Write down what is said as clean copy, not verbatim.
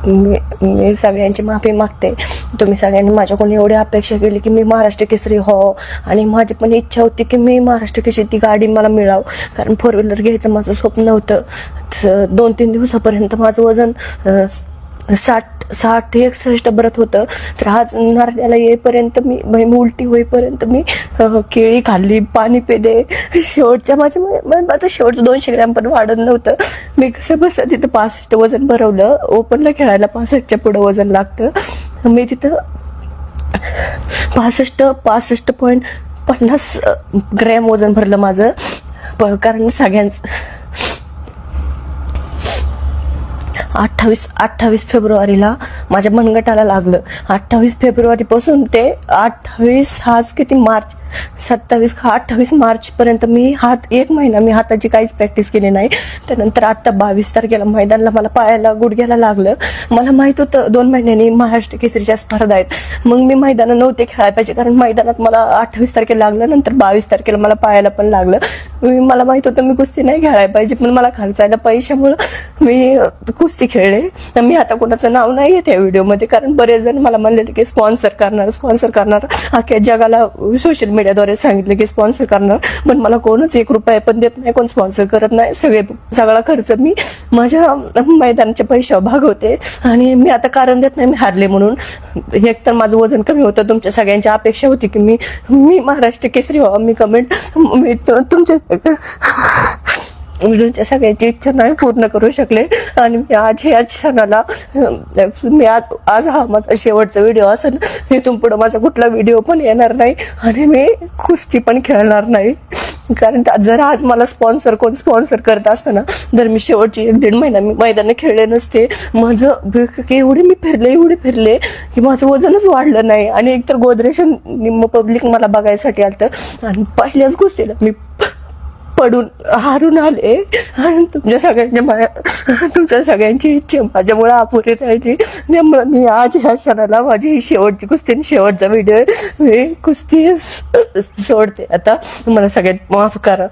मी सगळ्यांची माफी मागते. तुम्ही सगळ्यांनी माझ्याकडून एवढी अपेक्षा केली की मी महाराष्ट्र केसरी हो, आणि माझी पण इच्छा होती की मी महाराष्ट्र केसरी ती गाडी मला मिळावं, कारण 4 व्हीलर घ्यायचं माझं स्वप्न होतं. 2-3 दिवसापर्यंत माझं वजन 60-61 भरत होतं. तर आज नारळाला येईपर्यंत मी उलटी होईपर्यंत मी केळी खाल्ली, पाणी पिले. शेवटच्या माझं शेवटचं 200 ग्रॅम पण वाढत नव्हतं. मी कसं बसं तिथं 65 वजन भरवलं. ओपनला खेळायला 65च्या पुढं वजन लागतं. मी तिथं 65.50 ग्रॅम वजन भरलं माझं. कारण सगळ्यांचं 28 फेब्रुवारीला माझ्या मनगटाला लागलं. 28 फेब्रुवारीपासून ते 28 आज किती मार्च 28 मार्चपर्यंत मी एक महिना मी हाताची काहीच प्रॅक्टिस केली नाही. त्यानंतर आता 22 तारखेला मैदानाला मला पायाला गुडघ्याला लागलं. मला माहित होतं 2 महिन्यांनी महाराष्ट्र केसरीच्या स्पर्धा आहेत. मग मी मैदानं नव्हते खेळायला पाहिजे, कारण मैदानात मला 28 तारखेला लागलं, नंतर 22 तारखेला मला पायाला पण लागलं. मला माहित होतं मी कुस्ती नाही खेळायला पाहिजे, पण मला खर्चायला पैशामुळं मी कुस्ती खेळले. मी आता कोणाचं नाव नाही येत या व्हिडिओमध्ये, कारण बरेच जण मला म्हणलेले की स्पॉन्सर करणार अख्ख्या जगाला सोशल मीडियाद्वारे सांगितलं की स्पॉन्सर करणार, पण मला कोणच 1 रुपया पण देत नाही, कोण स्पॉन्सर करत नाही. सगळा खर्च मी माझ्या मैदानाच्या पैशावर भागवते. आणि मी आता कारण देत नाही मी हारले म्हणून. एक तर माझं वजन कमी होतं. तुमच्या सगळ्यांची अपेक्षा होती की मी महाराष्ट्र केसरी व्हावं. मी तुमच्या सगळ्यांची इच्छा नाही पूर्ण करू शकले. आणि मी आज ह्या क्षणाला आज हा माझा शेवटचा व्हिडिओ असेल. इथून पुढं माझा कुठला व्हिडिओ पण येणार नाही, आणि मी कुस्ती पण खेळणार नाही. कारण जर आज मला कोण स्पॉन्सर करत असताना तर मी शेवटची 1-1.5 महिना मी मैदान खेळले नसते. माझं एवढे फिरले की माझं वजनच वाढलं नाही. आणि एकतर गोदरेश पब्लिक मला बघायसाठी आलतं, आणि पहिल्याच कुस्तीला मी हारून आले. आणि तुमच्या सगळ्यांची इच्छा माझ्यामुळे अपुरी राहिली. त्यामुळे मी आज ह्या क्षणाला माझी ही शेवटची कुस्ती आणि शेवटचा व्हिडिओ मी कुस्ती सोडते. आता मला सगळ्यात माफ करा.